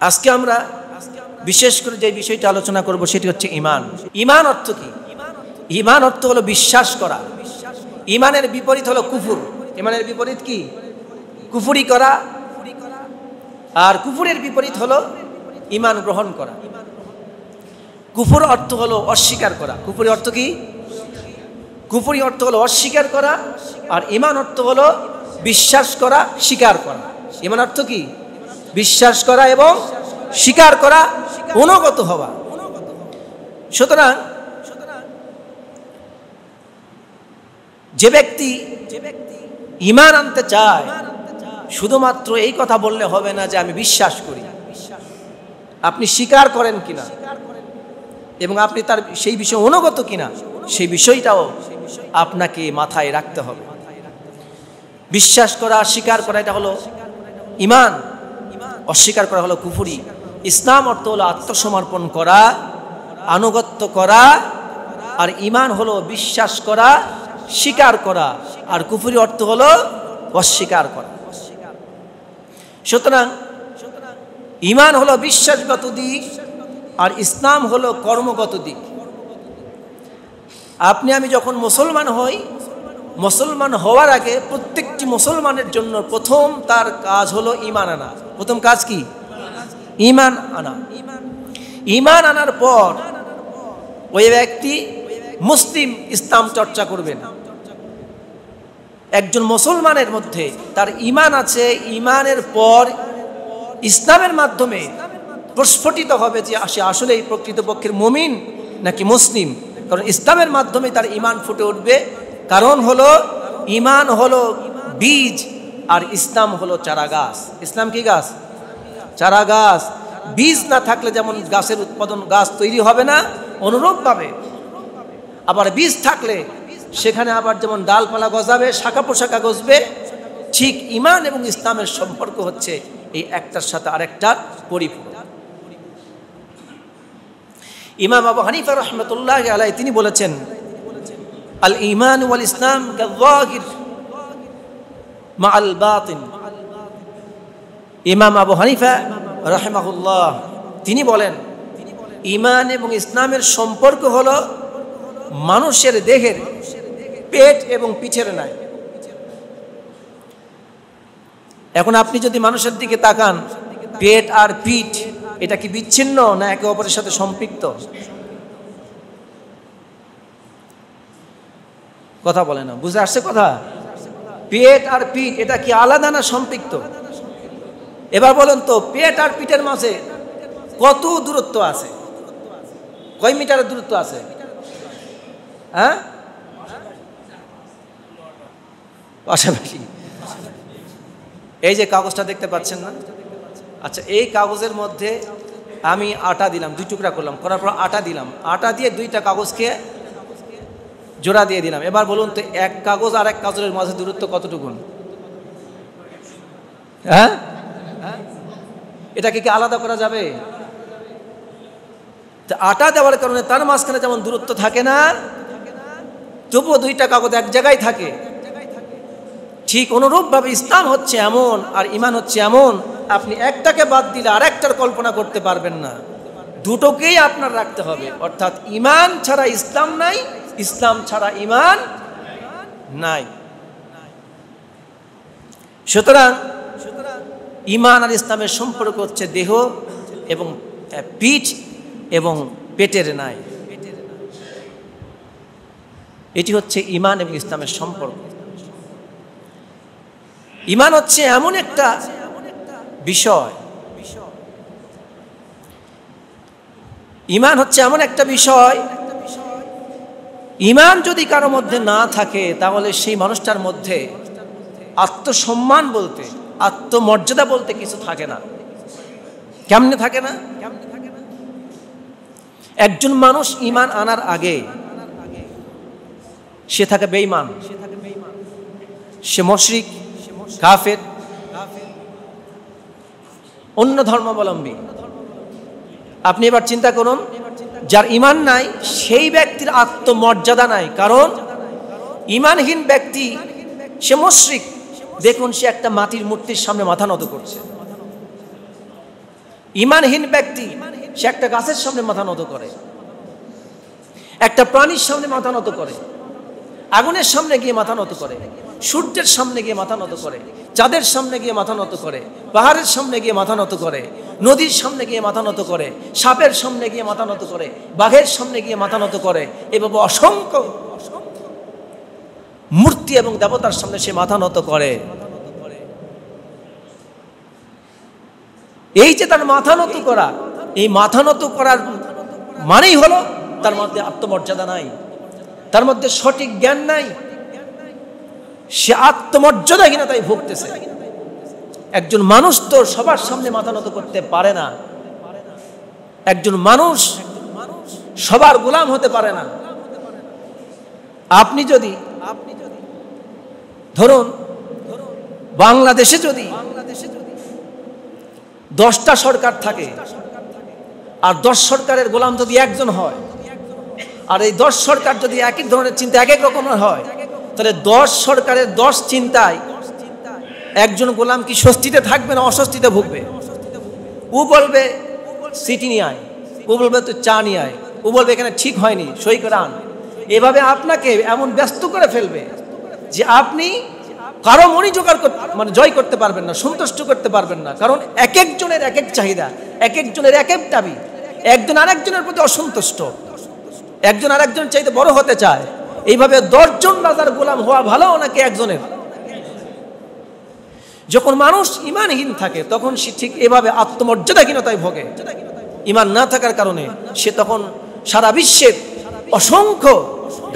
আজকে আমরা বিশেষ করে যে বিষয়টা আলোচনা করব সেটি হচ্ছে ঈমান। ঈমান অর্থ কি? ঈমান অর্থ হলো বিশ্বাস করা। ঈমানের বিপরীত হলো কুফর। ঈমানের বিপরীত কি? কুফরি করা। আর কুফরের বিপরীত হলো ঈমান গ্রহণ করা। কুফর অর্থ হলো অস্বীকার করা। কুফরি অর্থ কি? কুফরি অর্থ হলো অস্বীকার করা, আর ঈমান অর্থ হলো বিশ্বাস করা, স্বীকার করা। ঈমান অর্থ কি? বিশ্বাস করা এবং স্বীকার করা, অনুগত হওয়া। সুতরাং যে ব্যক্তি ঈমান আনতে চায়, শুধুমাত্র এই কথা বললে হবে না যে আমি বিশ্বাস করি। আপনি স্বীকার করেন কিনা এবং আপনি তার সেই বিষয়ে অনুগত কিনা, সেই বিষয়টাও আপনাকে মাথায় রাখতে হবে। বিশ্বাস করা, স্বীকার করা, এটা হলো ঈমান। অস্বীকার করা হলো কুফরি। ইসলাম অর্থ হলো আত্মসমর্পণ করা, আনুগত্য করা, আর ঈমান হলো বিশ্বাস করা, স্বীকার করা, আর কুফরি অর্থ হলো অস্বীকার করা। সুতরাং ঈমান হলো বিশ্বাসগত দিক, আর ইসলাম হলো কর্মগত দিক। আপনি আমি যখন মুসলমান হই, মুসলমান হওয়ার আগে প্রত্যেকটি মুসলমানের জন্য প্রথম তার কাজ হলো ঈমান আনা। প্রথম কাজ কি? ঈমান আনা। ঈমান আনার পর ওই ব্যক্তি মুসলিম ইসলাম চর্চা করবেন। একজন মুসলমানের মধ্যে তার ঈমান আছে, ঈমানের পর ইসলামের মাধ্যমে প্রস্ফুটিত হবে যে সে আসলেই প্রকৃতপক্ষের মুমিন নাকি মুসলিম। কারণ ইসলামের মাধ্যমে তার ঈমান ফুটে উঠবে। কারণ হলো ঈমান হলো বীজ, আর ইসলাম হলো চারা গাছ। ইসলাম কি গাছ? চারা গাছ। বীজ না থাকলে যেমন গাছের উৎপাদন, গাছ তৈরি হবে না, অনুরূপভাবে আবার বীজ থাকলে সেখানে আবার যেমন ডালপালা গজাবে, শাখা পোশাখা গজবে, ঠিক ঈমান এবং ইসলামের সম্পর্ক হচ্ছে এই একটার সাথে আরেকটার পরিপূরক। ইমাম আবু হানিফা রাহমাতুল্লাহি আলাইহি তিনি বলেছেন, আল ঈমান ওয়াল ইসলাম কাযাহির মাআল বাতিন। ইমাম আবু হানিফা রাহিমাহুল্লাহ তিনি বলেন, ঈমান এবং ইসলামের সম্পর্ক হলো মানুষের দেহের পেট এবং পিঠের ন্যায়। এখন আপনি যদি মানুষের দিকে তাকান, পেট আর পিঠ এটা কি বিচ্ছিন্ন না একে অপরের সাথে সম্পৃক্ত? কথা বলে না, বুঝে আসছে কথা? পেট আর পিঠ এটা কি আলাদা না সম্পৃক্ত? এবার বলেন তো, পেট আর পিঠের মাঝে কত দূরত্ব আছে? কয় মিটারের দূরত্ব আছে? হ্যাঁ, পাশাপাশি। এই যে কাগজটা দেখতে পাচ্ছেন না? আচ্ছা, এই কাগজের মধ্যে আমি আটা দিলাম, 2 টুকরা করলাম, করার পর আটা দিলাম, আটা দিয়ে 2টা কাগজকে জোড়া দিয়ে দিলাম। এবার বলুন তো, এক কাগজ আর এক কাগজের মাঝে দূরত্ব কতটুকু? হ্যাঁ, এটাকে কি আলাদা করা যাবে? আটা দেওয়ার কারণে তার মাঝখানে যেমন দূরত্ব থাকে না, তবুও 2টা কাগজ এক জায়গায় থাকে। ঠিক অনুরূপভাবে ইসলাম হচ্ছে এমন, আর ঈমান হচ্ছে এমন, আপনি একটাকে বাদ দিলে আরেকটার কল্পনা করতে পারবেন না। দুটোকেই আপনার রাখতে হবে। অর্থাৎ ঈমান ছাড়া ইসলাম নাই, ইসলাম ছাড়া ঈমান নাই। সুতরাং ঈমান আর ইসলামের সম্পর্ক হচ্ছে দেহ এবং পিঠ এবং পেটের ন্যায়। এটি হচ্ছে ঈমান এবং ইসলামের সম্পর্ক। ঈমান হচ্ছে এমন একটা বিষয়, ঈমান হচ্ছে এমন একটা বিষয়, ঈমান যদি কারো মধ্যে না থাকে তাহলে সেই মানুষটার মধ্যে আত্মসম্মান বলতে, আত্মমর্যাদা বলতে কিছু থাকে না। কেমনে থাকে না? একজন মানুষ ঈমান আনার আগে সে থাকে বেঈমান, সে মুশরিক, কাফের, অন্য ধর্মাবলম্বী। আপনি এবার চিন্তা করুন, যার ঈমান নাই সেই ব্যক্তির আত্মমর্যাদা নাই। কারণ ঈমানহীন ব্যক্তি সে মুশরিক। দেখুন, সে একটা মাটির মূর্তির সামনে মাথা নত করছে। ইমানহীন ব্যক্তি সে একটা গাছের সামনে মাথা নত করে, একটা প্রাণীর সামনে মাথা নত করে, আগুনের সামনে গিয়ে মাথা নত করে, সূর্যের সামনে গিয়ে মাথা নত করে, চাঁদের সামনে গিয়ে মাথা নত করে, পাহাড়ের সামনে গিয়ে মাথা নত করে, নদীর সামনে গিয়ে মাথা নত করে, সাপের সামনে গিয়ে মাথা নত করে, বাঘের সামনে গিয়ে মাথা নত করে, এভাবে অসংখ্য মূর্তি এবং দেবতার সামনে সে মাথা নত করে। এই যে তার মাথা নত করা, এই মাথা নত করার মানেই হলো তার মধ্যে আত্মমর্যাদা নাই, তার মধ্যে সঠিক জ্ঞান নাই, সে আত্মমর্যাদাহীনতায় ভুগতেছে। একজন মানুষ তো সবার সামনে মাথা নত করতে পারে না, একজন মানুষ সবার গোলাম হতে পারে না। আপনি যদি ধরুন বাংলাদেশে যদি 10টা সরকার থাকে আর 10 সরকারের গোলাম যদি একজন হয়, আর এই 10 সরকার যদি একই ধরনের চিন্তা এক এক রকমের হয়, তাহলে 10 সরকারের 10 চিন্তায় একজন গোলাম কি স্বস্তিতে থাকবে না অস্বস্তিতে ভুগবে? ও বলবে সিটি নিয়ে আয়, ও বলবে তো চা নিয়ে আয়, ও বলবে এখানে ঠিক হয়নি সই করে আন। এভাবে আপনাকে এমন ব্যস্ত করে ফেলবে যে আপনি কারো মনি জয় করতে পারবেন না, সন্তুষ্ট করতে পারবেন না। কারণ এক একজনের এক এক চাহিদা, এক একজনের এক এক দাবি, একজন আরেকজনের প্রতি অসন্তুষ্ট, একজন আরেকজনের চাইতে বড় হতে চায়। এইভাবে 10 জন রাজার গোলাম হওয়া ভালো নাকি একজনের? যখন মানুষ ইমানহীন থাকে তখন সে ঠিক এভাবে আত্মমর্যাদাহীনতায় ভোগে। ইমান না থাকার কারণে সে তখন সারা বিশ্বের অসংখ্য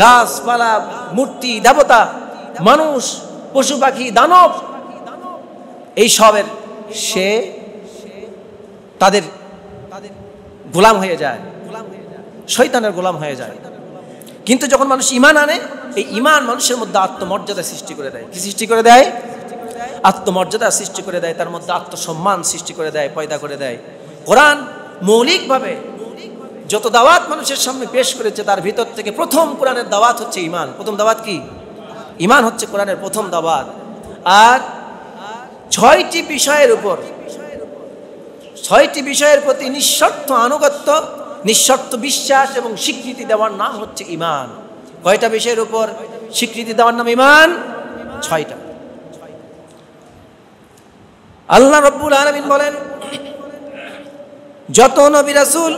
গাছপালা, মূর্তি, দেবতা, মানুষ, পশু পাখি, দানব, এই সবের সে তাদের গোলাম হয়ে যায়, শয়তানের গোলাম হয়ে যায়। কিন্তু যখন মানুষ ঈমান আনে, এই ঈমান মানুষের মধ্যে আত্মমর্যাদা সৃষ্টি করে দেয়। কি সৃষ্টি করে দেয়? আত্মমর্যাদা সৃষ্টি করে দেয়, তার মধ্যে আত্মসম্মান সৃষ্টি করে দেয়, পয়দা করে দেয়। কোরআন মৌলিকভাবে যত দাওয়াত মানুষের সামনে পেশ করেছে তার ভিতর থেকে প্রথম কোরআনের দাওয়াত হচ্ছে ঈমান। প্রথম দাওয়াত কি? ঈমান হচ্ছে কোরআনের প্রথম দাওয়াত। আর 6টি বিষয়ের উপর, 6টি বিষয়ের প্রতি নিঃশর্ত আনুগত্য, নিঃশর্ত বিশ্বাস এবং স্বীকৃতি দেওয়ার নাম হচ্ছে ঈমান। কয়টা বিষয়ের উপর স্বীকৃতি দেওয়ার নাম ঈমান? 6টা। আল্লাহ রাব্বুল আলামিন বলেন, যত নবী রাসূল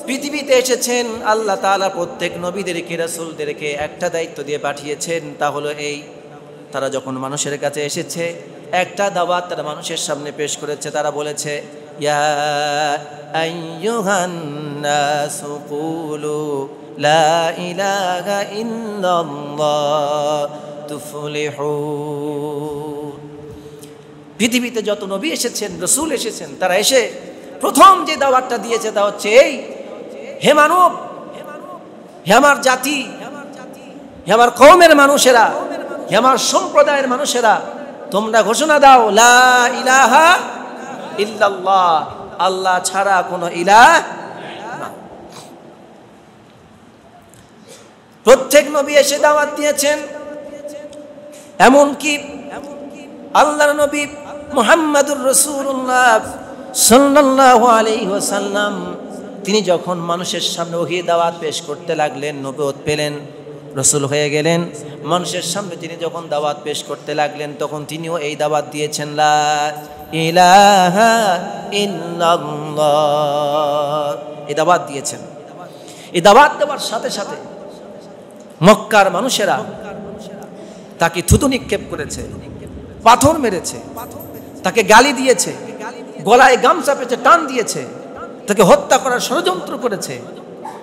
পৃথিবীতে এসেছেন আল্লাহ তাআলা প্রত্যেক নবীদেরকে, রাসূলদেরকে একটা দায়িত্ব দিয়ে পাঠিয়েছেন। তা হলো এই, তারা যখন মানুষের কাছে এসেছে একটা দাওয়াত তারা মানুষের সামনে পেশ করেছে। তারা বলেছে, ইয়া আইয়ুহান নাসু কুলু লা ইলাহা ইল্লাল্লাহ তুফলিহুন। পৃথিবীতে যত নবী এসেছেন, রাসূল এসেছেন, তারা এসে প্রথম যে দাওয়াতটা দিয়েছে তা হচ্ছে এই, হে মানব, হে আমার জাতি, হে আমার কওমের মানুষেরা, হে আমার সম্প্রদায়ের মানুষেরা, তোমরা ঘোষণা দাও লা ইলাহা ইল্লাল্লাহ, আল্লাহ ছাড়া কোনো ইলাহ না। প্রত্যেক নবী এসে দাওয়াত দিয়েছেন। এমনকি আল্লাহর নবী মুহাম্মদুর রাসূলুল্লাহ সাল্লাল্লাহু আলাইহি ওয়াসাল্লাম তিনি যখন মানুষের সামনে ওহী দাওয়াত পেশ করতে লাগলেন, নবুয়ত পেলেন, রাসূল হয়ে গেলেন, মানুষের সামনে তিনি যখন দাওয়াত পেশ করতে লাগলেন তখন তিনিও এই দাওয়াত দিয়েছেন, লা ইলাহা ইল্লাল্লাহ, এই দাওয়াত দিয়েছেন। এই দাওয়াত দেওয়ার সাথে সাথে মক্কার মানুষেরা তাকে থুতু নিক্ষেপ করেছে, পাথর মেরেছে, তাকে গালি দিয়েছে, গলায় গামছা পেঁচে টান দিয়েছে, তাকে হত্যা করার ষড়যন্ত্র করেছে।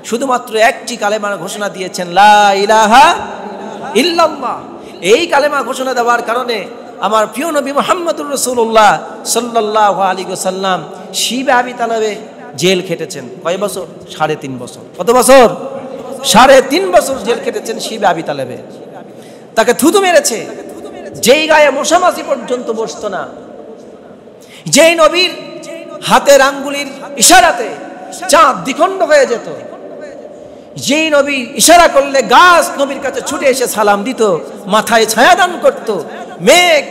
শুধুমাত্র একটি কালেমার ঘোষণা দিয়েছেন, লা ইলাহা ইল্লাল্লাহ। এই কালেমা ঘোষণা দেওয়ার কারণে আমার প্রিয় নবী মুহাম্মদুর রাসূলুল্লাহ সাল্লাল্লাহু আলাইহি ওয়াসাল্লাম শিবে আবি তালেবে জেল খেটেছেন। কয় বছর? 3.5 বছর। কত বছর? 3.5 বছর জেল খেটেছেন শিবে আবি তালেবে। তাকে থুতু মেরেছে, যেই গায়ে মশামাছি পর্যন্ত বসতো না, যেই নবীর হাতের আঙ্গুলির ইশারাতে চাঁদ দ্বিখণ্ড হয়ে যেত, যেই নবী ইশারা করলে গাছ নবীর কাছে ছুটে এসে সালাম দিত, মাথায় ছায়া দান করত, মেঘ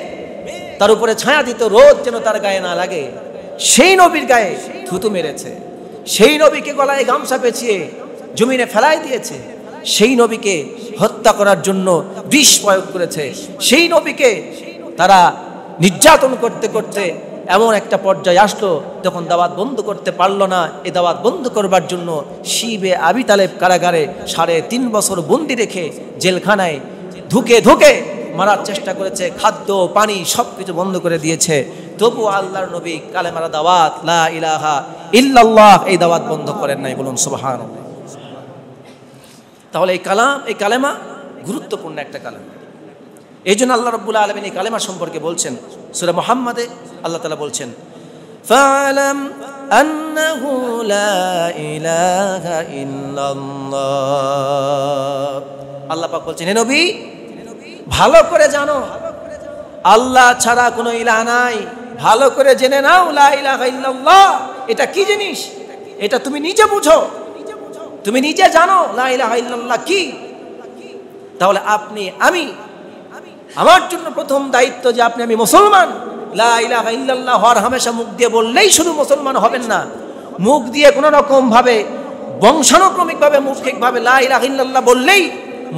তার উপরে ছায়া দিত, রোদ যেন তার গায়ে না লাগে, সেই নবীর গায়ে থুতু মেরেছে, সেই নবীকে গলায় গামছা পেঁচিয়ে জমিনে ফেলাই দিয়েছে, সেই নবীকে হত্যা করার জন্য বিষ প্রয়োগ করেছে, সেই নবীকে তারা নির্যাতন করতে করতে এমন একটা পর্যায়ে আসলো যখন দাওয়াত বন্ধ করতে পারল না। এ দাওয়াত বন্ধ করবার জন্য শিবে আবি তালেব কারাগারে 3.5 বছর বন্দি রেখে জেলখানায় ধুকে ধুকে মারার চেষ্টা করেছে, খাদ্য পানি সব কিছু বন্ধ করে দিয়েছে। তবু আল্লাহর নবী কালেমার দাওয়াত লা ইলাহা ইল্লাল্লাহ এই দাওয়াত বন্ধ করেন নাই, বলুন সুবহানাল্লাহ। তাহলে এই কালেমা গুরুত্বপূর্ণ একটা কালেমা। এই জন্য আল্লাহ রাব্বুল আলামিন এই কালেমা সম্পর্কে বলছেন সূরা মুহাম্মাদে। আল্লাহ তাআলা বলছেন ফালাম আন্নাহু লা ইলাহা ইল্লাল্লাহ। আল্লাহ পাক বলছেন, হে নবী ভালো করে জানো আল্লাহ ছাড়া কোনো ইলাহ নাই। ভালো করে জেনে নাও লা ইলাহা ইল্লাল্লাহ এটা কি জিনিস, এটা তুমি নিজে বুঝো, তুমি নিজে জানো লা ইলাহা ইল্লাল্লাহ কি। তাহলে আমি আমার জন্য প্রথম দায়িত্ব যে আমি মুসলমান। লা ইলাহা ইল্লাল্লাহ হর হামেশা মুখ দিয়ে বললেই শুধু মুসলমান হবেন না, মুখ দিয়ে কোনো রকম ভাবে বংশানুক্রমিক ভাবে মৌখিকভাবে লা ইলাহা ইল্লাল্লাহ বললেই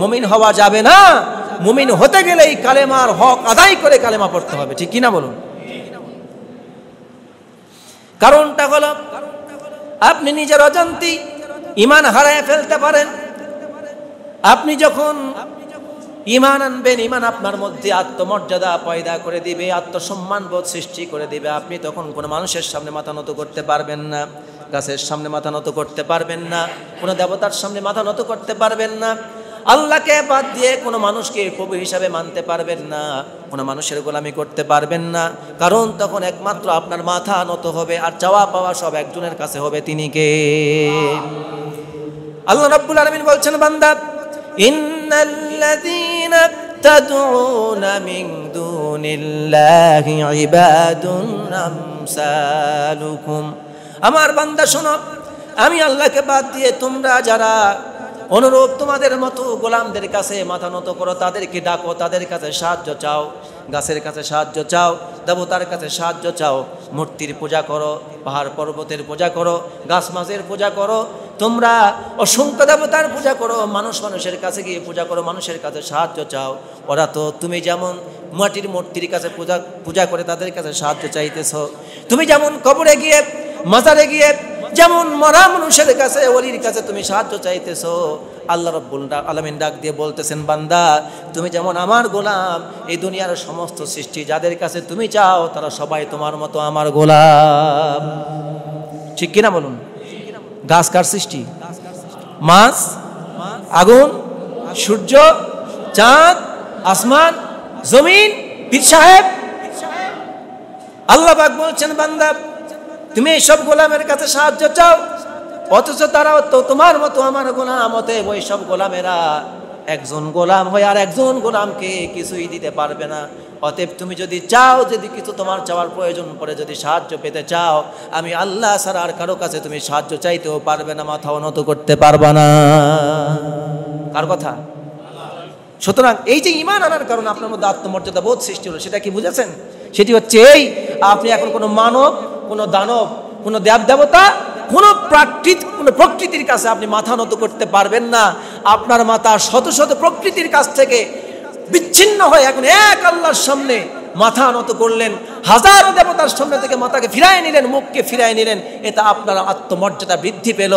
মুমিন হওয়া যাবে না। মুমিন হতে গেলেই কালেমার হক আদায় করে কালেমা পড়তে হবে, ঠিক কিনা বলুন। কারণটা হলো আপনি নিজের অজান্তেই ঈমান হারায় ফেলতে পারেন। আপনি যখন ঈমান আনবেন, ঈমান আপনার মধ্যে আত্মমর্যাদা পয়দা করে দিবে, আত্মসম্মান বোধ সৃষ্টি করে দিবে। আপনি তখন কোনো মানুষের সামনে মাথা নত করতে পারবেন না, গাছের সামনে মাথা নত করতে পারবেন না, কোনো দেবতার সামনে মাথা নত করতে পারবেন না, আল্লাহকে বাদ দিয়ে কোনো মানুষকে প্রভু হিসাবে মানতে পারবেন না, কোনো মানুষের গোলামি করতে পারবেন না। কারণ তখন একমাত্র আপনার মাথা নত হবে আর চাওয়া পাওয়া সব একজনের কাছে হবে, তিনি কে? আল্লাহ রাব্বুল আলামিন বলছেন, বান্দা ইন্নাল্লাযীনা তাদউনা মিন দুনিল্লাহি ইবাদুন আমসালুকুম। আমার বান্দা শোনো, আমি আল্লাহকে বাদ দিয়ে তোমরা যারা অনুরূপ তোমাদের মতো গোলামদের কাছে মাথা নত করো, তাদেরকে ডাকো, তাদের কাছে সাহায্য চাও, গাছের কাছে সাহায্য চাও, দেবতার কাছে সাহায্য চাও, মূর্তির পূজা করো, পাহাড় পর্বতের পূজা করো, গাছ মাছের পূজা করো, তোমরা অসংখ্য দেবতার পূজা করো, মানুষের কাছে গিয়ে পূজা করো, মানুষের কাছে সাহায্য চাও। ওরা তো তুমি যেমন মাটির মূর্তির কাছে পূজা করে তাদের কাছে সাহায্য চাইতেছ, তুমি যেমন কবরে গিয়ে মাজারে গিয়ে যেমন মরা মানুষের কাছে ওলির কাছে তুমি সাহায্য চাইতেছো, আল্লাহ রাব্বুল আলামিন ডাক দিয়ে বলতেছেন, বান্দা তুমি যেমন আমার গোলাম, এই দুনিয়ার সমস্ত সৃষ্টি যাদের কাছে তুমি চাও তারা সবাই তোমার মতো আমার গোলাম, ঠিক কিনা বলুন। গাছ কার সৃষ্টি? মাছ, আগুন, সূর্য, চাঁদ, আসমান, জমিন, পীর সাহেব। আল্লাহ পাক বলছেন, বান্দা তুমি এইসব গোলামের কাছে সাহায্য চাও, অথচ তারাও তো তোমার মতো আমার গোলাম। অতএব ওই সব গোলামেরা একজন গোলাম হয়ে আর একজন গোলামকে কিছুই দিতে পারবে না। অতএব তুমি যদি চাও, যদি কিছু তোমার চাওয়ার প্রয়োজন পড়ে, যদি সাহায্য পেতে চাও, আমি আল্লাহ ছাড়া আর কারো কাছে তুমি সাহায্য চাইতেও পারবে না, মাথাও নত করতে পারবে না। কার কথা? সুতরাং এই যে ঈমান আনার কারণে আপনার মধ্যে আত্মমর্যাদা বোধ সৃষ্টি হলো, সেটা কি বুঝেছেন? সেটি হচ্ছে এই, আপনি এখন কোনো মানব, কোনো দানব, কোনো দেবতা, কোনো প্রকৃতির কাছে আপনি মাথা নত করতে পারবেন না। আপনার মাথা শত শত প্রকৃতির কাছ থেকে বিচ্ছিন্ন হয়ে এখন এক আল্লাহর সামনে মাথা নত করলেন, হাজারো দেবতার সামনে থেকে মাথাকে ফিরায় নিলেন, মুখকে ফিরায় নিলেন। এটা আপনার আত্মমর্যাদা বৃদ্ধি পেল।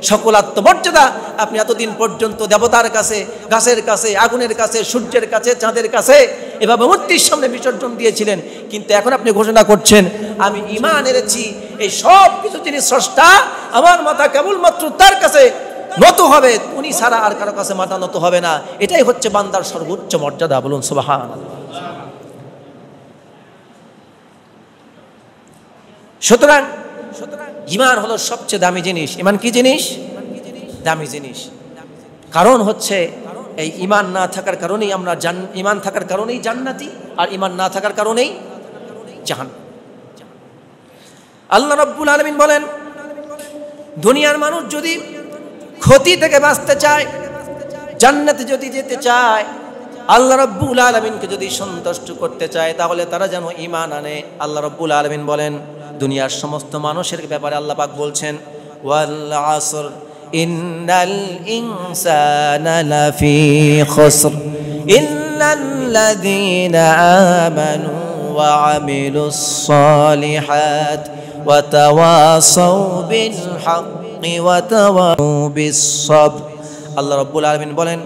সকল আত্মমর্যাদা আপনি এতদিন পর্যন্ত দেবতার কাছে, গাছের কাছে, আগুনের কাছে, সূর্যের কাছে, চাঁদের কাছে এভাবে মূর্তির সামনে বিসর্জন দিয়েছিলেন, কিন্তু এখন আপনি ঘোষণা করছেন আমি ঈমান এনেছি, এই সব কিছু যিনি স্রষ্টা, আমার মাথা কেবলমাত্র তার কাছে নত হবে, উনি ছাড়া আর কারো কাছে মাথা নত হবে না। এটাই হচ্ছে বান্দার সর্বোচ্চ মর্যাদা, বলুন সুবহানাল্লাহ। সুতরাং ঈমান হলো সবচেয়ে দামি জিনিস। ঈমান কি জিনিস? দামি জিনিস। কারণ হচ্ছে এই ঈমান না থাকার কারণেই আমরা ঈমান থাকার কারণেই জান্নাতি, আর ঈমান না থাকার কারণেই জাহান্নাম। আল্লাহ রাব্বুল আলামিন বলেন, দুনিয়ার মানুষ যদি ক্ষতি থেকে বাঁচতে চায়, জান্নাতে যদি যেতে চায়, আল্লাহ রাব্বুল আলামিনকে যদি সন্তুষ্ট করতে চায় তাহলে তারা যেন ঈমান আনে। আল্লাহ রাব্বুল আলামিন বলেন দুনিয়ার সমস্ত মানুষের ব্যাপারে আল্লাহ পাক বলছেন ওয়াল আসর ইন্নাল ইনসানা লাফি খুসর ইল্লাল্লাযীনা আমানু ওয়া আমিলুস সালিহাত ওয়া তাওয়াসাউ বিল হাক্কি ওয়া তাওয়াসাউ বিস সাবর। আল্লাহ রাব্বুল আলামিন বলেন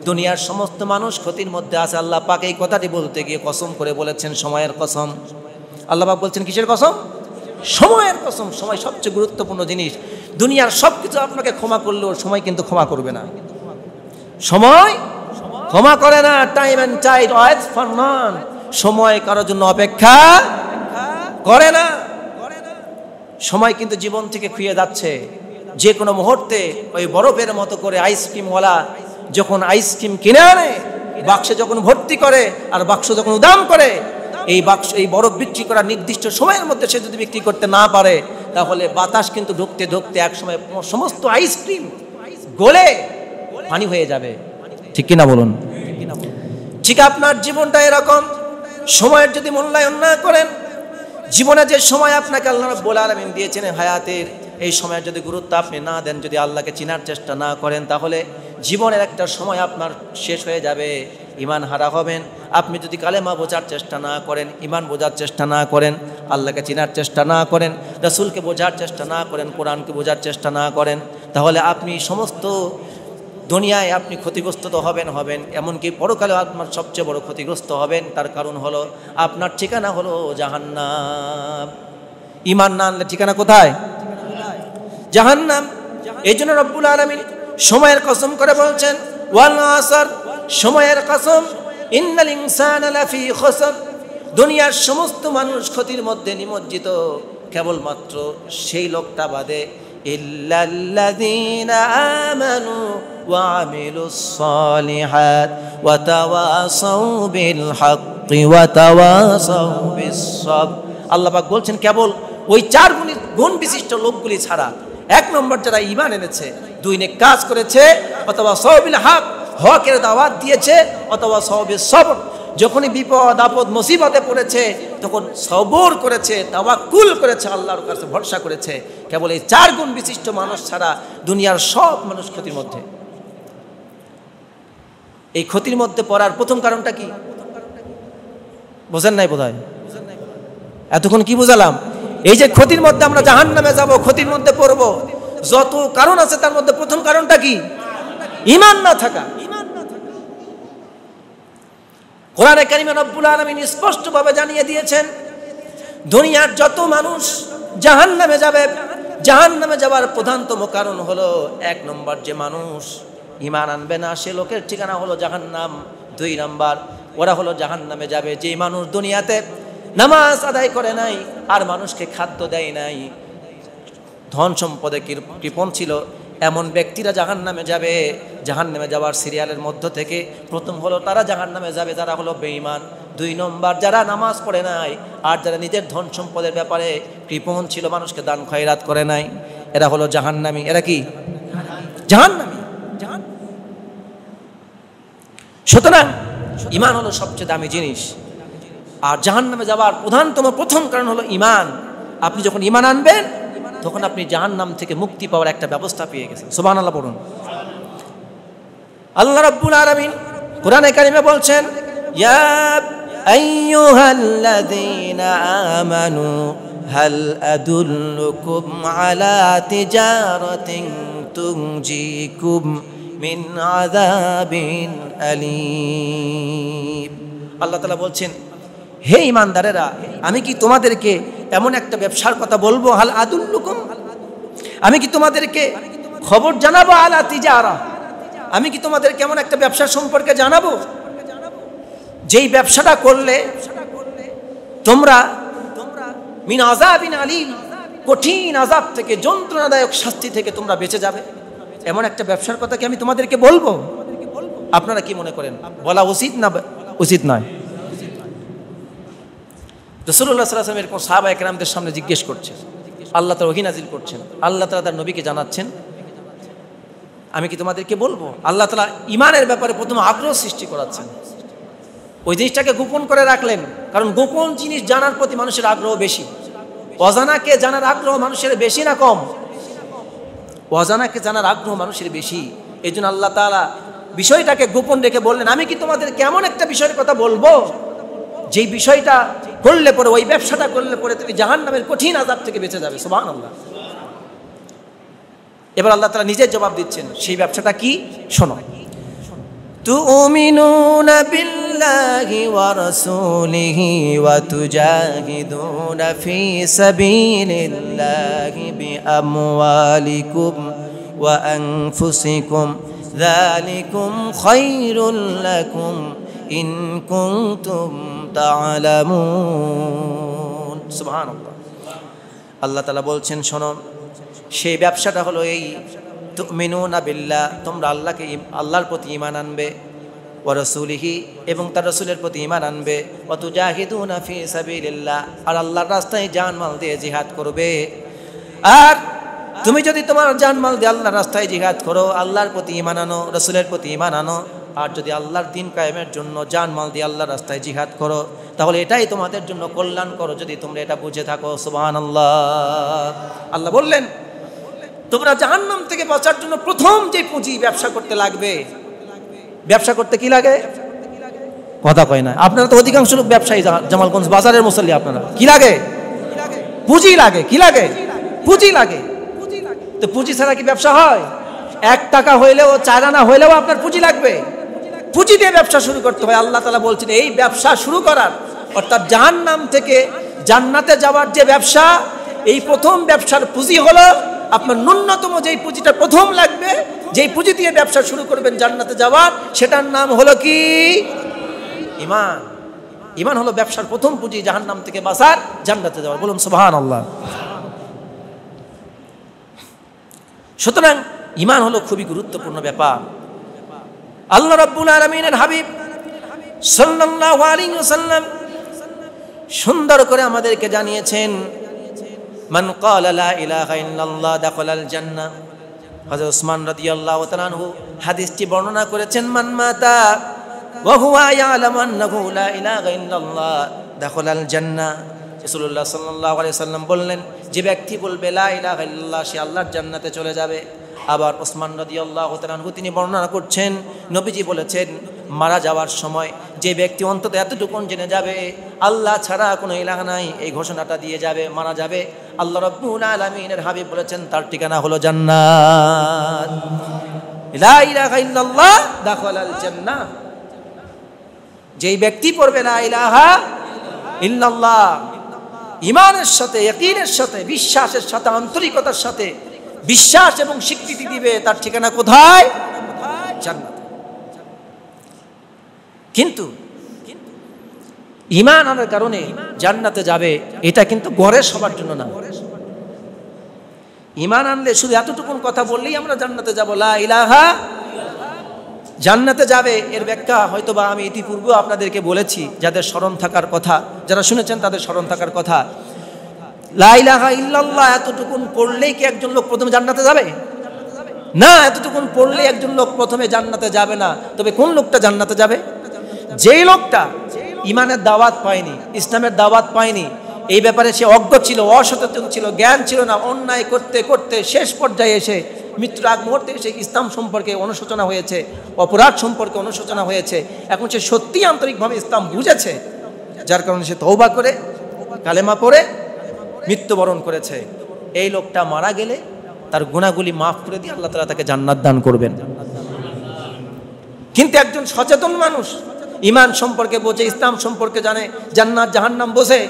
দুনিয়ার সমস্ত মানুষ ক্ষতির মধ্যে আছে। আল্লাহ পাক এই কথাটি বলতে গিয়ে কসম করে বলেছেন সময়ের কসম। আল্লাহ পাক বলছেন কিসের কসম? সময়ের কসম। সময় সবচেয়ে গুরুত্বপূর্ণ জিনিস। দুনিয়ার সব কিছু আপনাকে ক্ষমা করলেও সময় কিন্তু ক্ষমা করবে না। সময় ক্ষমা করে না। Time and tide waits for none. সময় কারোর জন্য অপেক্ষা করে না। সময় কিন্তু জীবন থেকে খুইয়ে যাচ্ছে। যে কোনো মুহূর্তে ওই বরফের মতো করে আইসক্রিমওয়ালা যখন আইসক্রিম কিনে আনে, বাক্সে যখন ভর্তি করে আর বাক্স যখন উদাম করে, এই বরফ বিক্রি করার নির্দিষ্ট সময়ের মধ্যে সে যদি বিক্রি করতে না পারে তাহলে বাতাস কিন্তু ঢুকতে ঢুকতে একসময় সমস্ত আইসক্রিম গলে পানি হয়ে যাবে। ঠিক কিনা বলুন? ঠিক আপনার জীবনটা এরকম। সময়ের যদি মূল্যায়ন না করেন, জীবনে যে সময় আপনাকে আল্লাহ রাব্বুল আলামিন দিয়েছেন হায়াতের, এই সময়ের যদি গুরুত্ব আপনি না দেন, যদি আল্লাহকে চিনার চেষ্টা না করেন, তাহলে জীবনের একটা সময় আপনার শেষ হয়ে যাবে, ঈমান হারা হবেন। আপনি যদি কালেমা বোঝার চেষ্টা না করেন, ঈমান বোঝার চেষ্টা না করেন, আল্লাহকে চিনার চেষ্টা না করেন, রাসূলকে বোঝার চেষ্টা না করেন, কোরআনকে বোঝার চেষ্টা না করেন, তাহলে আপনি সমস্ত দুনিয়ায় আপনি ক্ষতিগ্রস্ত তো হবেন, এমনকি পরকালে আপনার সবচেয়ে বড় ক্ষতিগ্রস্ত হবেন। তার কারণ হলো আপনার ঠিকানা হলো জাহান্নাম। ঈমান না আনলে ঠিকানা কোথায়? জাহান্নাম। এই জন্য রব্বুল আলামিন সময়ের কসম করে বলছেন ওয়াল আসর, সময়ের কসম, ইন্নাল ইনসানা লাফি খুসর। দুনিয়ার সমস্ত মানুষ ক্ষতির মধ্যে নিমজ্জিত, কেবলমাত্র সেই লোকটা বাদে ইল্লাল্লাযীনা আমানু ওয়া আমিলুস সালিহাত ওয়া তাওয়াসাউ বিল হাক্কি ওয়া তাওয়াসাউ বিস সাবর। আল্লাহ পাক বলছেন কেবল ওই চার গুণ বিশিষ্ট লোকগুলি ছাড়া, এক নম্বর যারা ঈমান এনেছে, দুই নেক কাজ করেছে, অথবা সাওবিল হক, হকের দাওয়াত দিয়েছে, অথবা সাওবিস সবর, যখনই বিপদ আপদ মুসিবতে পড়েছে তখন সবর করেছে, তাওয়াক্কুল করেছে, আল্লাহর কাছে ভরসা করেছে। কেবল এই চার গুণ বিশিষ্ট মানুষ ছাড়া দুনিয়ার সব মানুষ ক্ষতির মধ্যে। এই ক্ষতির মধ্যে পড়ার প্রথম কারণটা কি বোঝেন নাই বোধহয়? এতক্ষণ কি বুঝালাম? এই যে ক্ষতির মধ্যে আমরা জাহান্নামে যাব, ক্ষতির মধ্যে পড়ব, যত কারণ আছে তার মধ্যে প্রথম কারণটা কি? ঈমান না থাকা। কোরআনে কারিমে রব্বুল আলামিন স্পষ্টভাবে জানিয়ে দিয়েছেন দুনিয়ার যত মানুষ জাহান্নামে যাবে, জাহান্নামে যাওয়ার প্রধানতম কারণ হলো এক নম্বর যে মানুষ ঈমান আনবে না সে লোকের ঠিকানা হলো জাহান্নাম। দুই নম্বর ওরা হলো জাহান্নামে যাবে যে মানুষ দুনিয়াতে নামাজ আদায় করে নাই, আর মানুষকে খাদ্য দেয় নাই, ধন সম্পদে কৃপণ ছিল, এমন ব্যক্তিরা জাহান্নামে যাবে। জাহান্নামে যাওয়ার সিরিয়ালের মধ্য থেকে প্রথম হলো তারা জাহান্নামে যাবে যারা হলো বেঈমান। দুই নম্বর যারা নামাজ পড়ে নাই আর যারা নিজের ধন সম্পদের ব্যাপারে কৃপণ ছিল, মানুষকে দান খয়রাত করে নাই, এরা হলো জাহান্নামী। এরা কি? জাহান্নামী। সুতরাং ঈমান হলো সবচেয়ে দামি জিনিস। আর জাহান্নামে যাওয়ার প্রথম কারণ হলো ঈমান। আপনি যখন ঈমান আনবেন তখন আপনি জাহান্নাম থেকে মুক্তি পাওয়ার একটা ব্যবস্থা পেয়ে গেছেন। সুবহানাল্লাহ পড়ুন। আল্লাহ রাব্বুল আলামিন কোরআনে কারিমে বলছেন ইয়া আইয়ুহাল্লাযীনা আমানু হাল আদুল্লুকুম আলা তিজারাতিন তুনজিকুম মিন আযাবিন আলীম। আল্লাহ তাআলা বলছেন হে ঈমানদারেরা, আমি কি তোমাদেরকে এমন একটা ব্যবসার কথা বলবো, হাল আদুল্লুকুম, আমি কি তোমাদেরকে খবর জানাবো, আলা তিজারা, আমি কি তোমাদেরকে এমন একটা ব্যবসা সম্পর্কে জানাবো যেই ব্যবসাটা করলে তোমরা মিন আযাবিন আলীম, কঠিন আযাব থেকে, যন্ত্রণাদায়ক শাস্তি থেকে তোমরা বেঁচে যাবে। এমন একটা ব্যবসার কথা কি আমি তোমাদেরকে বলবো? আপনারা কি মনে করেন বলা উচিত না উচিত নয়? রাসূলুল্লাহ সাল্লাল্লাহু আলাইহি ওয়াসাল্লাম এরকম সাহাবায়ে কেরামদের সামনে জিজ্ঞেস করছেন, আল্লাহ তাআলা ওহী নাযিল করছেন, আল্লাহ তাআলা তার নবীকে জানাচ্ছেন আমি কি তোমাদেরকে বলবো? আল্লাহ তাআলা ঈমানের ব্যাপারে প্রথম আগ্রহ সৃষ্টি করাচ্ছেন। ওই জিনিসটাকে গোপন করে রাখলেন, কারণ গোপন জিনিস জানার প্রতি মানুষের আগ্রহ বেশি। অজানাকে জানার আগ্রহ মানুষের বেশি না কম? অজানাকে জানার আগ্রহ মানুষের বেশি। এই জন্য আল্লাহ তাআলা বিষয়টাকে গোপন রেখে বললেন, আমি কি তোমাদের কেমন একটা বিষয়ের কথা বলবো যেই বিষয়টা করলে পরে, ওই ব্যবসাটা করলে পরে তুমি জাহান্নামের কঠিন আযাব থেকে বেঁচে যাবে। সুবহানাল্লাহ। এবার আল্লাহ তাআলা নিজে জবাব দিচ্ছেন, সেই ব্যবসাটা কি শোনো। তুমিনুনা বিল্লাহি ওয়া রাসূলিহি ওয়া তুজাহিদুনা ফি সাবিলিল্লাহি বিআমওয়ালিকুম ওয়া আনফুসিকুম যালিকুম খায়রুল লাকুম ইন কুনতুম তা'লামুন। সুবহানাল্লাহ। আল্লাহ তাআলা বলছেন, শোনো, সেই ব্যবসাটা হলো এই তুমিনুনা বিল্লাহ, তোমরা আল্লাহর প্রতি ঈমান আনবে, ওয়া রাসূলিহি, এবং তার রাসূলের প্রতি ঈমান আনবে, ওয়া তুজাহিদুনা ফি সাবিলিল্লাহ, আর আল্লাহর রাস্তায় জানমাল দিয়ে জিহাদ করবে। আর তুমি যদি তোমার জানমাল দিয়ে আল্লাহর রাস্তায় জিহাদ করো, আল্লাহর প্রতি ঈমান আনো, রাসূলের প্রতি ঈমান আনো, আর যদি আল্লাহর দ্বীন কায়েমের জন্য জানমাল দিয়ে আল্লাহর রাস্তায় জিহাদ করো, তাহলে এটাই তোমাদের জন্য কল্যাণ করো, যদি তোমরা এটা বুঝে থাকো। সুবহানাল্লাহ। আল্লাহ বললেন, তোমরা জাহান্নাম থেকে বাঁচার জন্য প্রথম যে পুঁজি ব্যবসা করতে লাগবে, ব্যবসা করতে কি লাগে? কথা কয় না। আপনারা তো অধিকাংশ লোক ব্যবসায়ী, জামালগঞ্জ বাজারের মুসল্লি, আপনারা কি লাগে? পুঁজি লাগে। কি লাগে? পুঁজি লাগে। তো পুঁজি ছাড়া কি ব্যবসা হয়? 1 টাকা হইলেও, 4 আনা হইলেও আপনার পুঁজি লাগবে। পুঁজি দিয়ে ব্যবসা শুরু করতে হয়। আল্লাহ তাআলা বলছেন, এই ব্যবসা শুরু করার, অর্থাৎ জাহান্নাম থেকে জান্নাতে যাওয়ার যে ব্যবসা, এই প্রথম ব্যবসার পুঁজি হলো আপনার ন্যূনতম যেই পুঁজিটা প্রথম লাগবে, যেই পুঁজি দিয়ে ব্যবসা শুরু করবেন জান্নাতে যাওয়ার, সেটার নাম হলো কি? ঈমান। ঈমান হলো ব্যবসার প্রথম পুঁজি, জাহান্নাম থেকে বাঁচার, জান্নাতে যাওয়ার। বলুন সুবহানাল্লাহ। সুতরাং ঈমান হলো খুবই গুরুত্বপূর্ণ ব্যাপার। আল্লাহ রাব্বুল আলামিনের হাবিব সাল্লাল্লাহু আলাইহি ওয়াসাল্লাম সুন্দর করে আমাদেরকে জানিয়েছেন, মান ক্বালা লা ইলাহা ইল্লাল্লাহ দাখালাল জান্নাহ। হযরত ওসমান রাদিয়াল্লাহু তাআলা আনহু হাদিসটি বর্ণনা করেছেন, মান মাতা ওয়া হুয়া ইয়ালামু আন্নাহু লা ইলাহা ইল্লাল্লাহ দাখালাল জান্নাহ। রাসূলুল্লাহ সাল্লাল্লাহু আলাইহি ওয়াসাল্লাম বললেন, যে ব্যক্তি বলবে লা ইলাহা ইল্লাল্লাহ, সে আল্লাহর জান্নাতে চলে যাবে। আবার ওসমান রাদিয়াল্লাহু তাআলা আনহু তিনি বর্ণনা করছেন, নবীজি বলেছেন, মারা যাওয়ার সময় যে ব্যক্তি অন্তত এতটুকুন জেনে যাবে আল্লাহ ছাড়া কোনো ইলাহা নাই, এই ঘোষণাটা দিয়ে যাবে, মারা যাবে, আল্লাহ রাব্বুল আলামিনের হাবিব বলেছেন তার ঠিকানা হলো জান্নাত। লা ইলাহা ইল্লাল্লাহ দাখালাল জান্নাহ। যেই ব্যক্তি পড়বে লা ইলাহা ইল্লাল্লাহ ঈমানের সাথে, ইয়াকিনের সাথে, বিশ্বাসের সাথে, আন্তরিকতার সাথে বিশ্বাস এবং স্বীকৃতি দিবে, তার ঠিকানা কোথায়? জান্নাত। কিন্তু ঈমান আনার কারণে জান্নাতে যাবে, এটা কিন্তু গড়ের সবার জন্য না। ঈমান আনলে শুধু এতটুকুন কথা বললেই আমরা জান্নাতে যাব, লা ইলাহা জান্নাতে যাবে, এর ব্যাখ্যা হয়তোবা আমি ইতিপূর্বেও আপনাদেরকে বলেছি, যাদের স্মরণ থাকার কথা, যারা শুনেছেন তাদের স্মরণ থাকার কথা। লা ইলাহা ইল্লাল্লাহ এতটুকুন পড়লেই কি একজন লোক প্রথমে জান্নাতে যাবে? না, এতটুকুন পড়লে একজন লোক প্রথমে জান্নাতে যাবে না। তবে কোন লোকটা জান্নাতে যাবে? যেই লোকটা ঈমানের দাওয়াত পায়নি, ইসলামের দাওয়াত পায়নি, এই ব্যাপারে সে অজ্ঞ ছিল, অসচেতন ছিল, জ্ঞান ছিল না, অন্যায় করতে করতে শেষ পর্যায়ে এসে মৃত্যুর আগ মুহূর্তে সে ইসলাম সম্পর্কে অনুশোচনা হয়েছে, অপরাধ সম্পর্কে অনুশোচনা হয়েছে। এখন সে সত্যিই আন্তরিকভাবে ইসলাম বুঝেছে, যার কারণে সে তওবা করে কালেমা পড়ে মৃত্যুবরণ করেছে। এই লোকটা মারা গেলে তার গুনাহগুলি মাফ করে দিয়ে আল্লাহ তাআলা তাকে জান্নাত দান করবেন। কিন্তু একজন সচেতন মানুষ, ঈমান সম্পর্কে বোঝে, ইসলাম সম্পর্কে জানে, জান্নাত জাহান্নাম বোঝে,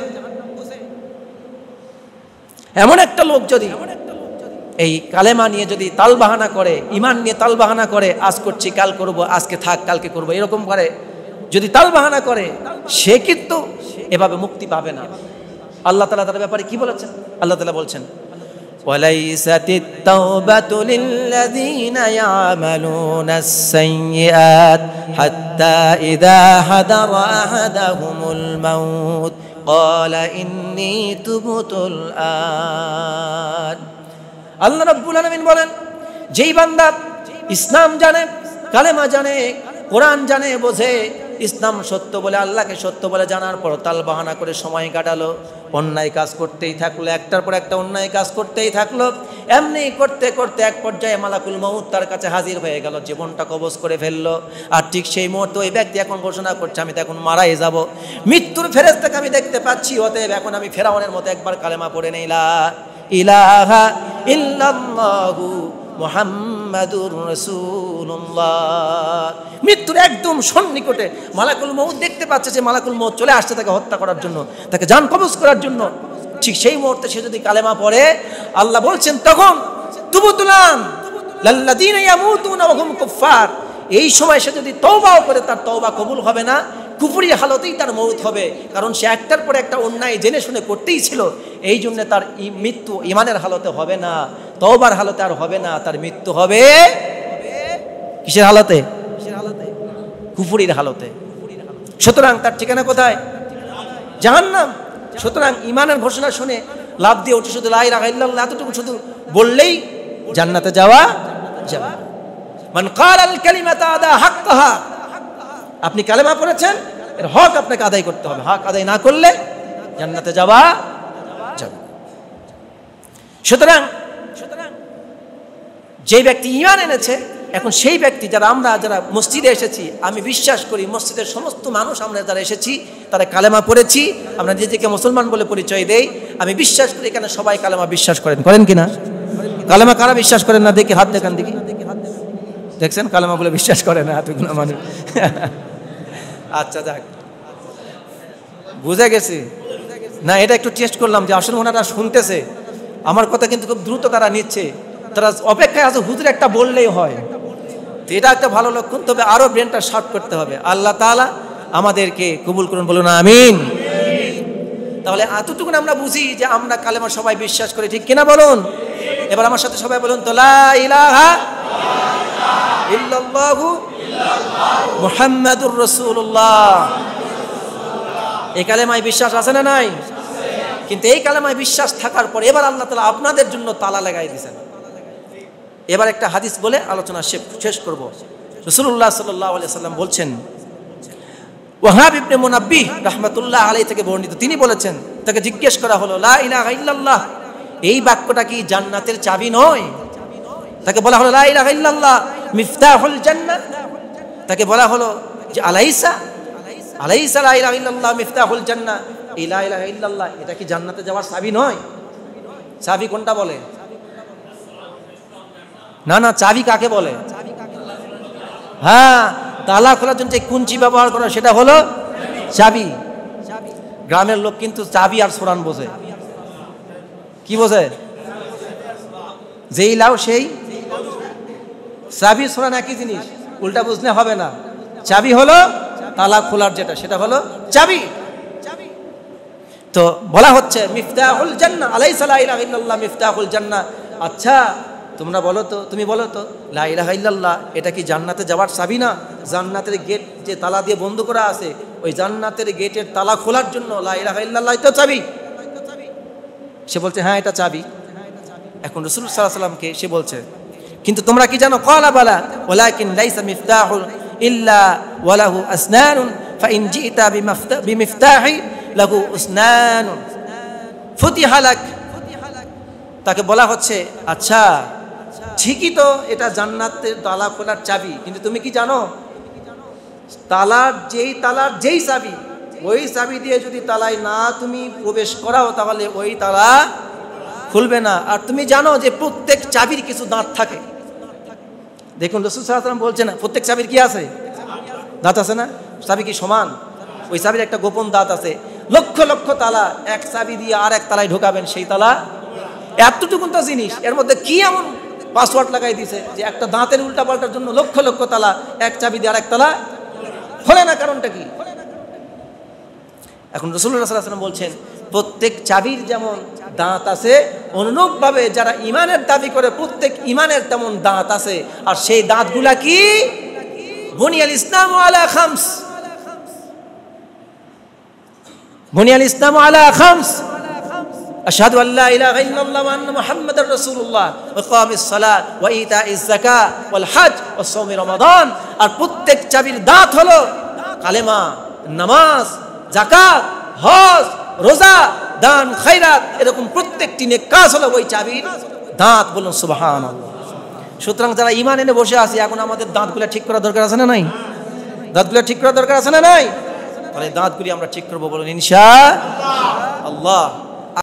এমন একটা লোক যদি এই কালেমা নিয়ে যদি তালবাহানা করে, ঈমান নিয়ে তালবাহানা করে, আজ করছি কাল করব, আজকে থাক কালকে করব, এরকম করে যদি তালবাহানা করে, সে কিন্তু এভাবে মুক্তি পাবে না। আল্লাহ তাআলা তার ব্যাপারে কি বলেছেন? আল্লাহ তাআলা বলছেন, ওয়ালাইসাতিত তাওবাতু লিল্লাযীনা ইয়ামালুনাস সাইয়্যাত হাত্তা ইযা হাদারা আহাদাহুমুল মাউত ক্বালা ইন্নী তুবতুল আন। আল্লাহ রাব্বুল আলামিন বলেন, যেই বান্দা ইসলাম জানে, কালেমা জানে, কোরআন জানে, বোঝে, ইসলাম সত্য বলে, আল্লাহকে সত্য বলে জানার পর তাল বাহানা করে সময় কাটালো, অন্যায় কাজ করতেই থাকলো, একটার পর একটা অন্যায় কাজ করতেই থাকলো। এমনি করতে করতে এক পর্যায়ে মালাকুল মউত তার কাছে হাজির হয়ে গেল, জীবনটা কবজ করে ফেললো। আর ঠিক সেই মুহূর্তে ওই ব্যক্তি এখন ঘোষণা করছে, আমি তো এখন মারাই যাব, মৃত্যুর ফেরেশতাকে আমি দেখতে পাচ্ছি, অতএব এখন আমি ফেরাউনের মতো একবার কালেমা পড়ে নেই, লা ইলাহা ইল্লাল্লাহু মুহাম্মাদুর রাসূলুল্লাহ। মৃত্যুর একদম সন্নিকটে মালাকুল মউত দেখতে পাচ্ছে যে মালাকুল মউত চলে আসছে তাকে হত্যা করার জন্য, তাকে জান কবজ করার জন্য। ঠিক সেই মুহূর্তে সে যদি কালেমা পড়ে, আল্লাহ বলছেন তখন তুবতুলান লাল্লাযীনা ইয়ামুতুনা ওয়া হুম কুফফার, এই সময় সে যদি তওবাও করে তার তওবা কবুল হবে না, কুফরি হালতেই তার মউত হবে, কারণ সে একটার পর একটা অন্যায় জেনে শুনে করতেই ছিল। এই জন্য তার মৃত্যু ইমানের হালতে হবে না, তওবার হালতে আর হবে না, তার মৃত্যু হবে কিসের হালতে? কুফরির হালতে। সুতরাং তার ঠিকানা কোথায়? জাহান্নাম। সুতরাং ইমানের ঘোষণা শুনে লাভ দিয়ে উঠে শুধু লা ইলাহা ইল্লাল্লাহ এতটুকু শুধু বললেই জান্নাতে যাওয়া যাবে। মান ক্বালাল কালিমাতা আদা হাক্কাহা, আপনি কালেমা পড়েছেন, এর হক আপনাকে আদায় করতে হবে, হক আদায় না করলে জান্নাতে যাওয়া যাবে। সুতরাং যে ব্যক্তি ঈমান এনেছে, এখন সেই ব্যক্তি যারা মসজিদে এসেছি, আমি বিশ্বাস করি মসজিদের সমস্ত মানুষ আমরা যারা এসেছি তারা কালেমা পড়েছি, আমরা নিজেকে মুসলমান বলে পরিচয় দেই। আমি বিশ্বাস করি এখানে সবাই কালেমা বিশ্বাস করেন কিনা? কালেমা কারা বিশ্বাস করেন না দেখি হাত দেখান দেখি। দেখছেন কালেমা বলে বিশ্বাস করে না এতগুলো মানুষ। আচ্ছা যাক, বুঝে গেছি না, এটা একটু টেস্ট করলাম যে আসলে ওনারা শুনতেছে আমার কথা, কিন্তু খুব দ্রুত তারা নিচ্ছে, তারা অপেক্ষায় আছে হুজুর একটা বললেই হয়। এটা একটা ভালো লক্ষণ, তবে আরো ব্রেনটা শার্প করতে হবে। আল্লাহ তাআলা আমাদেরকে কবুল করুন, বলুন আমিন। তাহলে এতটুকু আমরা বুঝি যে আমরা কালেমা সবাই বিশ্বাস করি, ঠিক কিনা বলুন? এবার আমার সাথে সবাই বলুন তো, লা ইলাহা ইল্লাল্লাহু মুহাম্মাদুর রাসূলুল্লাহ। এই কালেমায় বিশ্বাস আছে না নাই? কিন্তু এই কালেমায় বিশ্বাস থাকার পর এবার আল্লাহ তাআলা আপনাদের জন্য তালা লাগাই দিয়েছেন। এবার একটা হাদিস বলে আলোচনা শেষ করব। রাসূলুল্লাহ সাল্লাল্লাহু আলাইহি সাল্লাম বলছেন, ওয়াহাব ইবনে মুনাব্বিহ রাহমাতুল্লাহ আলাইহি থেকে বর্ণিত, তিনি বলেছেন, তাকে জিজ্ঞেস করা হলো, লা ইলাহা ইল্লাল্লাহ এই বাক্যটা কি জান্নাতের চাবি নয়? তাকে বলা হলো, লা ইলাহা ইল্লাল্লাহ মিফতাহুল জান্নাহ। তাকে বলা হলো যে আলাইসা লা ইলাহা ইল্লাল্লাহ মিফতাহুল জান্নাহ, এই লা ইলাহা ইল্লাল্লাহ এটা কি জান্নাতে যাওয়ার চাবি নয়? চাবি কোনটা বলে? না না, চাবি কাকে বলে? হ্যাঁ, তালা খোলার জন্য যে কুঞ্চি ব্যবহার করা সেটা হলো চাবি। গ্রামের লোক কিন্তু চাবি আর সোরান বোঝে। কি বোঝে? যেই লাও সেই চাবি, সোরান একই জিনিস, উল্টা বুঝলে হবে না। চাবি হলো তালা খোলার যেটা, সেটা হলো চাবি। তো বলা হচ্ছে মিফতাহুল জান্নাহ, আলাইসা লা ইলাহা ইল্লাল্লাহ মিফতাহুল জান্নাহ। আচ্ছা তোমরা বলো তো, তুমি বলো তো, লা ইলাহা ইল্লাল্লাহ এটা কি জান্নাতে যাওয়ার চাবি না? জান্নাতের গেট যে তালা দিয়ে বন্ধ করা আছে, ওই জান্নাতের গেটের তালা খোলার জন্য লা ইলাহা ইল্লাল্লাহ এটা চাবি। সে বলছে হ্যাঁ এটা চাবি। এখন রাসূল সাল্লাল্লাহু আলাইহি ওয়াসাল্লামকে সে বলছে, কিন্তু তোমরা কি জানো? ক্বালা বালা ওয়ালাকিন লাইসা মিফতাহুল ইল্লা ওয়ালাহু আসনানুন ফাইন জিতা বিমিফতাহি লাহু উসনানুন ফুতিহা লাক। তাকে বলা হচ্ছে, আচ্ছা ঠিকই তো এটা জান্নাতের তালা খোলার চাবি, কিন্তু তুমি কি জানো তালার যেই চাবি, ওই চাবি দিয়ে যদি তালায় না তুমি প্রবেশ করাও তাহলে ওই তালা খুলবে না। আর তুমি জানো যে প্রত্যেক চাবির কিছু দাঁত থাকে। দেখুন রাসূল সাল্লাল্লাহু আলাইহি ওয়াসাল্লাম বলছেন না, প্রত্যেক চাবির কি আছে? দাঁত আছে না? চাবি কি সমান? ওই চাবির একটা গোপন দাঁত আছে। লক্ষ লক্ষ তালা এক চাবি দিয়ে আর এক তালায় ঢোকাবেন, সেই তালা এতটুকু তো জিনিস, এর মধ্যে কি এমন পাসওয়ার্ড লাগাই দিছে যে একটা দাঁতের উল্টা পাল্টার জন্য লক্ষ লক্ষ তালা এক চাবি দিয়ে আরেক তালা খোলে না? কারণটা কি? এখন রাসূলুল্লাহ সাল্লাল্লাহু আলাইহি ওয়াসাল্লাম বলছেন, প্রত্যেক চাবির যেমন দাঁত আছে, অনুরূপভাবে যারা ইমানের দাবি করে প্রত্যেক ইমানের তেমন দাঁত আছে। আর সেই দাঁতগুলা কি? বুনিয়াল ইসলামু আলা খামস, বুনিয়াল ইসলামু আলা খামস, আশহাদু আল্লা ইলাহা ইল্লাল্লাহ ওয়া আন্না মুহাম্মাদার রাসূলুল্লাহ ওয়া ইকামিস সালাত ওয়া ইতাইজ যাকাত ওয়াল হজ ওয়া সাওমি রমাদান। আর প্রত্যেক চাবির দাঁত হলো কালেমা, নামাজ, যাকাত, হজ, রোজা, দান, খায়রাত, এরকম প্রত্যেকটি নেক কাজ হলো ওই চাবির দাঁত। বলুন সুবহানাল্লাহ। সুতরাং যারা ঈমান এনে বসে আছে, এখন আমাদের দাঁতগুলো ঠিক করা দরকার আছে না নাই? দাঁতগুলো ঠিক করা দরকার আছে না নাই? তাহলে দাঁতগুলি আমরা ঠিক করবো, বলুন ইনশাআল্লাহ।